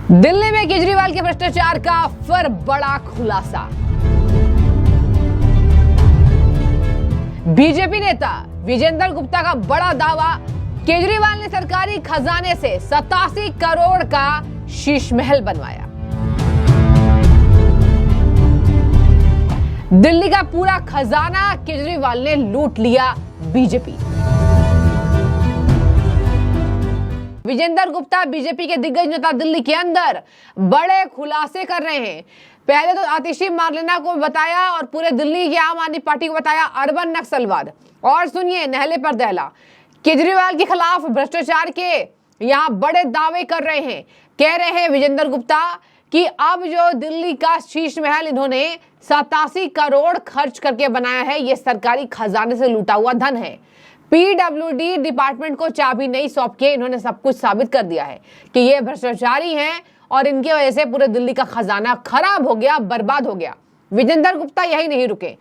दिल्ली में केजरीवाल के भ्रष्टाचार का फिर बड़ा खुलासा। बीजेपी नेता विजेंद्र गुप्ता का बड़ा दावा, केजरीवाल ने सरकारी खजाने से 87 करोड़ का शीश महल बनवाया। दिल्ली का पूरा खजाना केजरीवाल ने लूट लिया। बीजेपी विजेंद्र गुप्ता बीजेपी के दिग्गज नेता दिल्ली के अंदर बड़े खुलासे कर रहे हैं। पहले तो आतिशी मार्लेना को बताया और पूरे दिल्ली की आम आदमी पार्टी को बताया अर्बन नक्सलवाद। और सुनिए नहले पर दहला, केजरीवाल के खिलाफ भ्रष्टाचार के यहां बड़े दावे कर रहे हैं। कह रहे हैं विजेंद्र गुप्ता कि अब जो दिल्ली का शीश महल इन्होंने 87 करोड़ खर्च करके बनाया है, ये सरकारी खजाने से लूटा हुआ धन है। पीडब्ल्यूडी डिपार्टमेंट को चाबी नहीं सौंप के इन्होंने सब कुछ साबित कर दिया है कि ये भ्रष्टाचारी हैं और इनकी वजह से पूरे दिल्ली का खजाना खराब हो गया, बर्बाद हो गया। विजेंद्र गुप्ता यही नहीं रुके।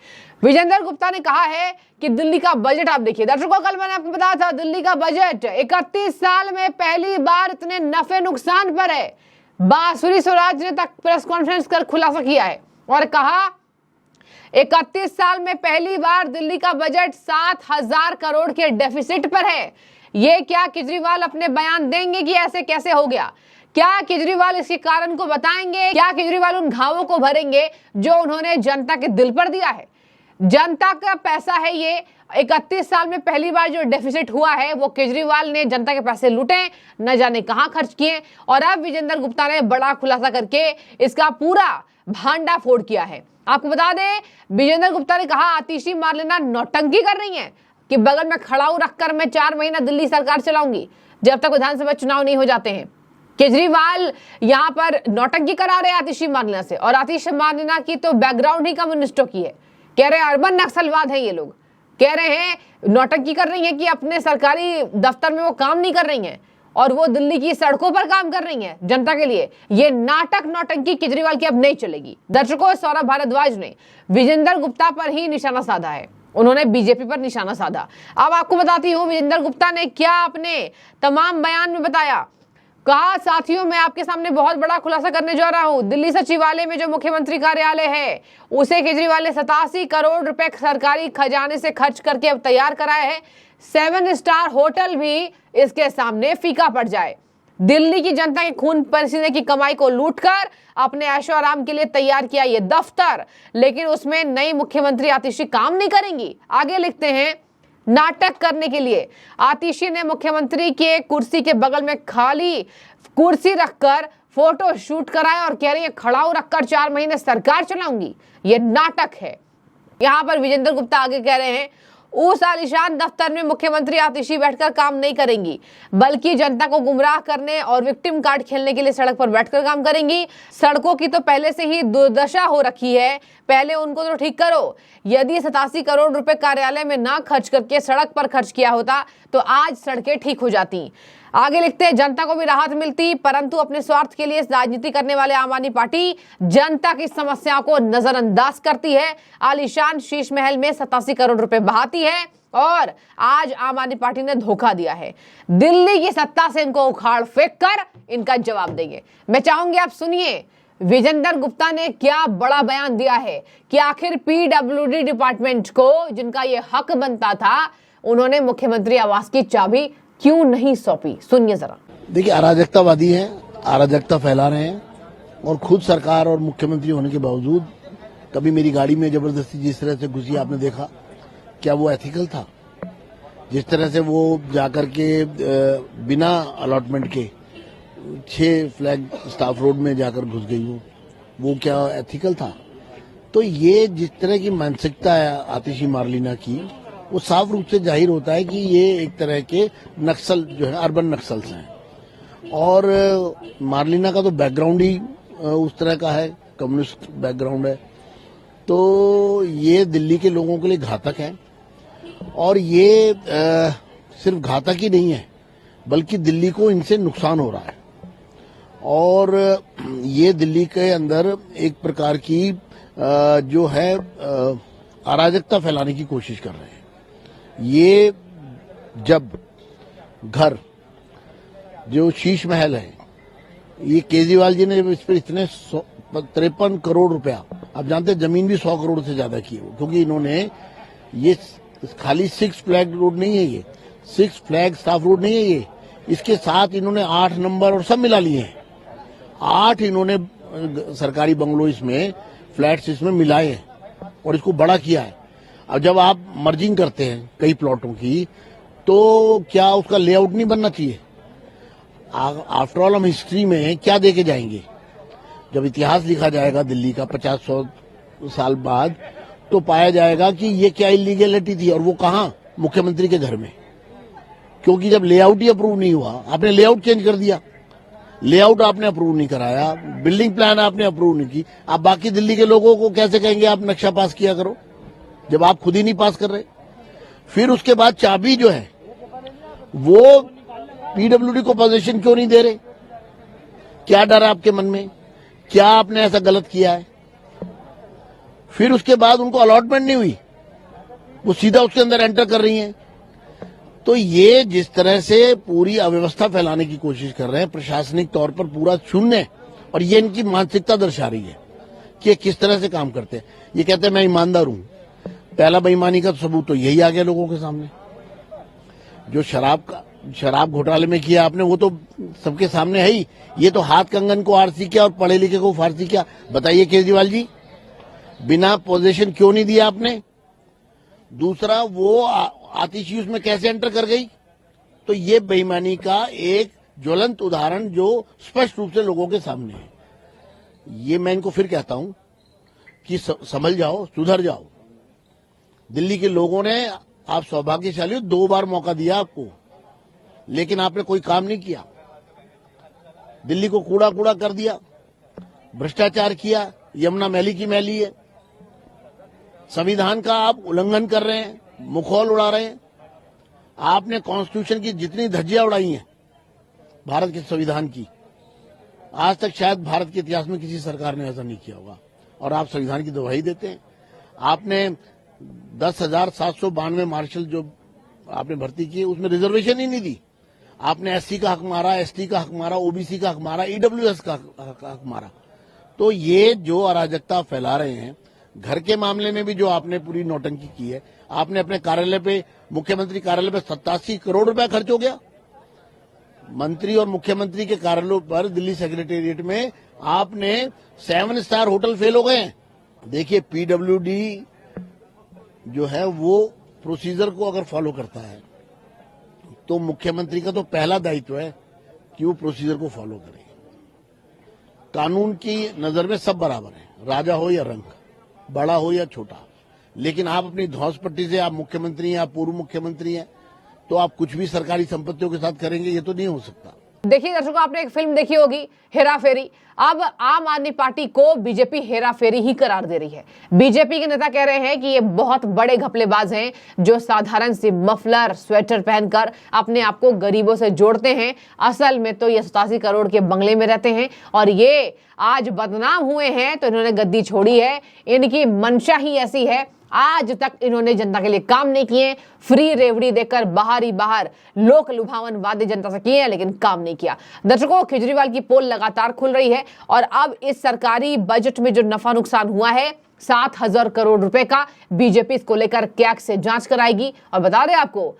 विजेंद्र गुप्ता ने कहा है कि दिल्ली का बजट आप देखिए दर्शकों, कल मैंने आपको बताया था दिल्ली का बजट 31 साल में पहली बार इतने नफे नुकसान पर है। बांसुरी स्वराज ने तक प्रेस कॉन्फ्रेंस कर खुलासा किया है और कहा 31 साल में पहली बार दिल्ली का बजट 7,000 करोड़ के डेफिसिट पर है। ये क्या केजरीवाल अपने बयान देंगे कि ऐसे कैसे हो गया? क्या केजरीवाल इसके कारण को बताएंगे? क्या केजरीवाल उन घावों को भरेंगे जो उन्होंने जनता के दिल पर दिया है? जनता का पैसा है ये। 31 साल में पहली बार जो डेफिसिट हुआ है वो केजरीवाल ने जनता के पैसे लूटे, न जाने कहां खर्च किए। और अब विजेंद्र गुप्ता ने बड़ा खुलासा करके इसका पूरा भांडा फोड़ किया है। आपको बता दें, विजेंद्र गुप्ता ने कहा आतिशी मार्लेना नौटंकी कर रही हैं कि बगल में खड़ाऊ रखकर मैं 4 महीना दिल्ली सरकार चलाऊंगी जब तक विधानसभा चुनाव नहीं हो जाते हैं। केजरीवाल यहां पर नौटंकी करा रहे आतिशी मार्लेना से, और आतिशी मार्लेना की तो बैकग्राउंड ही कम्युनिस्टों की है। कह रहे हैं अर्बन नक्सलवाद है ये लोग। कह रहे हैं नौटंकी कर रही हैं कि अपने सरकारी दफ्तर में वो काम नहीं कर रही हैं और वो दिल्ली की सड़कों पर काम कर रही हैं जनता के लिए। ये नाटक नौटंकी केजरीवाल की अब नहीं चलेगी। दर्शकों, सौरभ भारद्वाज ने विजेंद्र गुप्ता पर ही निशाना साधा है। उन्होंने बीजेपी पर निशाना साधा। अब आपको बताती हूं विजेंद्र गुप्ता ने क्या अपने तमाम बयान में बताया। कहा साथियों, मैं आपके सामने बहुत बड़ा खुलासा करने जा रहा हूं। दिल्ली सचिवालय में जो मुख्यमंत्री कार्यालय है उसे केजरीवाल ने 87 करोड़ रुपए सरकारी खजाने से खर्च करके अब तैयार कराया है। 7 स्टार होटल भी इसके सामने फीका पड़ जाए। दिल्ली की जनता के खून पसीने की कमाई को लूटकर अपने ऐशो आराम के लिए तैयार किया ये दफ्तर, लेकिन उसमें नई मुख्यमंत्री आतिशी काम नहीं करेंगी। आगे लिखते हैं, नाटक करने के लिए आतिशी ने मुख्यमंत्री के कुर्सी के बगल में खाली कुर्सी रखकर फोटो शूट कराया और कह रही है खड़ाऊ रखकर 4 महीने सरकार चलाऊंगी। ये नाटक है। यहां पर विजेंद्र गुप्ता आगे कह रहे हैं उस आलीशान दफ्तर में मुख्यमंत्री आतिशी बैठकर काम नहीं करेंगी, बल्कि जनता को गुमराह करने और विक्टिम कार्ड खेलने के लिए सड़क पर बैठकर काम करेंगी। सड़कों की तो पहले से ही दुर्दशा हो रखी है, पहले उनको तो ठीक करो। यदि 87 करोड़ रुपए कार्यालय में ना खर्च करके सड़क पर खर्च किया होता तो आज सड़कें ठीक हो जाती। आगे लिखते हैं, जनता को भी राहत मिलती, परंतु अपने स्वार्थ के लिए राजनीति करने वाले आम आदमी पार्टी जनता की समस्याओं को नजरअंदाज करती है। आलीशान शीश महल में 87 करोड़ रुपए बहाती है और आज आम आदमी पार्टी ने धोखा दिया है। दिल्ली की सत्ता से इनको उखाड़ फेंक कर इनका जवाब देंगे। मैं चाहूंगी आप सुनिए विजेंद्र गुप्ता ने क्या बड़ा बयान दिया है कि आखिर पीडब्ल्यूडी डिपार्टमेंट को जिनका ये हक बनता था उन्होंने मुख्यमंत्री आवास की चाबी क्यों नहीं सौंपी। सुनिए जरा। देखिए, अराजकतावादी हैं, अराजकता फैला रहे हैं और खुद सरकार और मुख्यमंत्री होने के बावजूद कभी मेरी गाड़ी में जबरदस्ती जिस तरह से घुसी आपने देखा, क्या वो एथिकल था? जिस तरह से वो जाकर के बिना अलॉटमेंट के 6 फ्लैग स्टाफ रोड में जाकर घुस गई वो क्या एथिकल था? तो ये जिस तरह की मानसिकता है आतिशी मार्लेना की, वो साफ रूप से जाहिर होता है कि ये एक तरह के नक्सल जो है अर्बन नक्सल्स हैं। और मार्लेना का तो बैकग्राउंड ही उस तरह का है, कम्युनिस्ट बैकग्राउंड है। तो ये दिल्ली के लोगों के लिए घातक है और ये सिर्फ घातक ही नहीं है बल्कि दिल्ली को इनसे नुकसान हो रहा है। और ये दिल्ली के अंदर एक प्रकार की जो है अराजकता फैलाने की कोशिश कर रहे हैं। ये जब घर जो शीश महल है ये केजरीवाल जी ने इस पर इतने 53 करोड़ रुपया, आप जानते हैं जमीन भी 100 करोड़ से ज्यादा की है, क्योंकि इन्होंने ये खाली 6 फ्लैग रोड नहीं है, ये 6 फ्लैग स्टाफ रोड नहीं है, ये इसके साथ इन्होंने 8 नंबर और सब मिला लिए हैं। 8 इन्होंने सरकारी बंगलो इसमें फ्लैट्स इसमें मिलाए हैं और इसको बड़ा किया है। अब जब आप मर्जिंग करते हैं कई प्लॉटों की, तो क्या उसका लेआउट नहीं बनना चाहिए? आफ्टर ऑल हम हिस्ट्री में क्या देके जाएंगे? जब इतिहास लिखा जाएगा दिल्ली का 50-100 साल बाद, तो पाया जाएगा कि ये क्या इलीगैलिटी थी, और वो कहां? मुख्यमंत्री के घर में। क्योंकि जब लेआउट ही अप्रूव नहीं हुआ, आपने लेआउट चेंज कर दिया, लेआउट आपने अप्रूव नहीं कराया, बिल्डिंग प्लान आपने अप्रूव नहीं की, आप बाकी दिल्ली के लोगों को कैसे कहेंगे आप नक्शा पास किया करो, जब आप खुद ही नहीं पास कर रहे? फिर उसके बाद चाबी जो है वो पीडब्ल्यूडी को पोजीशन क्यों नहीं दे रहे? क्या डर है आपके मन में? क्या आपने ऐसा गलत किया है? फिर उसके बाद उनको अलॉटमेंट नहीं हुई, वो सीधा उसके अंदर एंटर कर रही हैं। तो ये जिस तरह से पूरी अव्यवस्था फैलाने की कोशिश कर रहे हैं, प्रशासनिक तौर पर पूरा शून्य, और ये इनकी मानसिकता दर्शा रही है कि ये किस तरह से काम करते हैं। ये कहते हैं मैं ईमानदार हूं। पहला बेईमानी का सबूत तो यही आ गया लोगों के सामने। जो शराब घोटाले में किया आपने, वो तो सबके सामने है ही। ये तो हाथ कंगन को आरसी किया और पढ़े लिखे को फारसी किया। बताइए केजरीवाल जी, बिना पोजीशन क्यों नहीं दिया आपने? दूसरा, वो आतिशी उसमें कैसे एंटर कर गई? तो ये बेईमानी का एक ज्वलंत उदाहरण जो स्पष्ट रूप से लोगों के सामने है। ये मैं इनको फिर कहता हूं कि संभल जाओ, सुधर जाओ। दिल्ली के लोगों ने, आप सौभाग्यशाली हो, 2 बार मौका दिया आपको, लेकिन आपने कोई काम नहीं किया। दिल्ली को कूड़ा कूड़ा कर दिया, भ्रष्टाचार किया, यमुना मैली की मैली है। संविधान का आप उल्लंघन कर रहे हैं, मुखौल उड़ा रहे हैं। आपने कॉन्स्टिट्यूशन की जितनी धज्जियां उड़ाई हैं भारत के संविधान की, आज तक शायद भारत के इतिहास में किसी सरकार ने ऐसा नहीं किया होगा, और आप संविधान की गवाही देते हैं। आपने 10,792 मार्शल जो आपने भर्ती की, उसमें रिजर्वेशन ही नहीं दी। आपने एससी का हक मारा, एसटी का हक मारा, ओबीसी का हक मारा, ईडब्ल्यूएस का हक मारा। तो ये जो अराजकता फैला रहे हैं, घर के मामले में भी जो आपने पूरी नौटंकी की है, आपने अपने कार्यालय पे, मुख्यमंत्री कार्यालय पे 87 करोड़ रुपया खर्च हो गया। मंत्री और मुख्यमंत्री के कार्यालयों पर दिल्ली सेक्रेटेरिएट में आपने 7 स्टार होटल फेल हो गए हैं। देखिए, पीडब्ल्यूडी जो है वो प्रोसीजर को अगर फॉलो करता है, तो मुख्यमंत्री का तो पहला दायित्व है कि वो प्रोसीजर को फॉलो करे। कानून की नजर में सब बराबर है, राजा हो या रंक, बड़ा हो या छोटा। लेकिन आप अपनी धौंस पट्टी से, आप मुख्यमंत्री हैं, आप पूर्व मुख्यमंत्री हैं, तो आप कुछ भी सरकारी संपत्तियों के साथ करेंगे, ये तो नहीं हो सकता। देखिए दर्शकों, आपने एक फिल्म देखी होगी हेरा फेरी। अब आम आदमी पार्टी को बीजेपी हेरा फेरी ही करार दे रही है। बीजेपी के नेता कह रहे हैं कि ये बहुत बड़े घपलेबाज हैं जो साधारण सी मफलर स्वेटर पहनकर अपने आप को गरीबों से जोड़ते हैं। असल में तो ये 87 करोड़ के बंगले में रहते हैं, और ये आज बदनाम हुए हैं तो इन्होंने गद्दी छोड़ी है। इनकी मंशा ही ऐसी है, आज तक इन्होंने जनता के लिए काम नहीं किए। फ्री रेवड़ी देकर बाहर ही बाहर लोक लुभावन वादे जनता से किए, लेकिन काम नहीं किया। दर्शकों, केजरीवाल की पोल लगातार खुल रही है, और अब इस सरकारी बजट में जो नफा नुकसान हुआ है 7,000 करोड़ रुपए का, बीजेपी इसको लेकर कैग से जांच कराएगी। और बता दें आपको,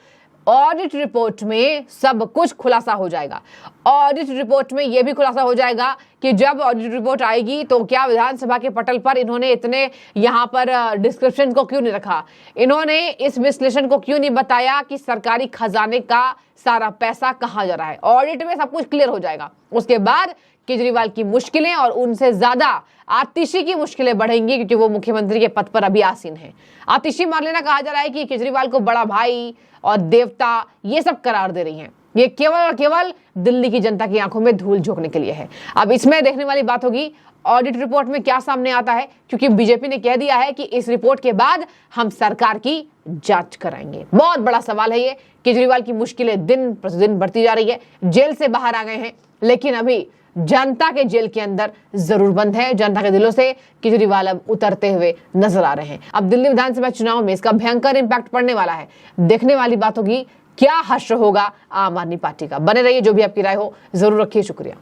ऑडिट रिपोर्ट में सब कुछ खुलासा हो जाएगा। ऑडिट रिपोर्ट में यह भी खुलासा हो जाएगा कि जब ऑडिट रिपोर्ट आएगी तो क्या विधानसभा के पटल पर इन्होंने इतने यहां पर डिस्क्रिप्शन को क्यों नहीं रखा, इन्होंने इस विश्लेषण को क्यों नहीं बताया कि सरकारी खजाने का सारा पैसा कहां जा रहा है। ऑडिट में सब कुछ क्लियर हो जाएगा। उसके बाद केजरीवाल की मुश्किलें और उनसे ज्यादा आतिशी की मुश्किलें बढ़ेंगी, क्योंकि वो मुख्यमंत्री के पद पर अभी आसीन है। आतिशी मार्लेना कहा जा रहा है कि केजरीवाल को बड़ा भाई और देवता ये सब करार दे रही हैं। ये केवल और केवल दिल्ली की जनता की आंखों में धूल झोंकने के लिए है। अब इसमें देखने वाली बात होगी ऑडिट रिपोर्ट में क्या सामने आता है, क्योंकि बीजेपी ने कह दिया है कि इस रिपोर्ट के बाद हम सरकार की जांच कराएंगे। बहुत बड़ा सवाल है ये। केजरीवाल की मुश्किलें दिन प्रतिदिन बढ़ती जा रही है। जेल से बाहर आ गए हैं, लेकिन अभी जनता के जेल के अंदर जरूर बंद है। जनता के दिलों से केजरीवाल अब उतरते हुए नजर आ रहे हैं। अब दिल्ली विधानसभा चुनाव में इसका भयंकर इंपैक्ट पड़ने वाला है। देखने वाली बात होगी क्या हश्र होगा आम आदमी पार्टी का। बने रहिए, जो भी आपकी राय हो जरूर रखिए। शुक्रिया।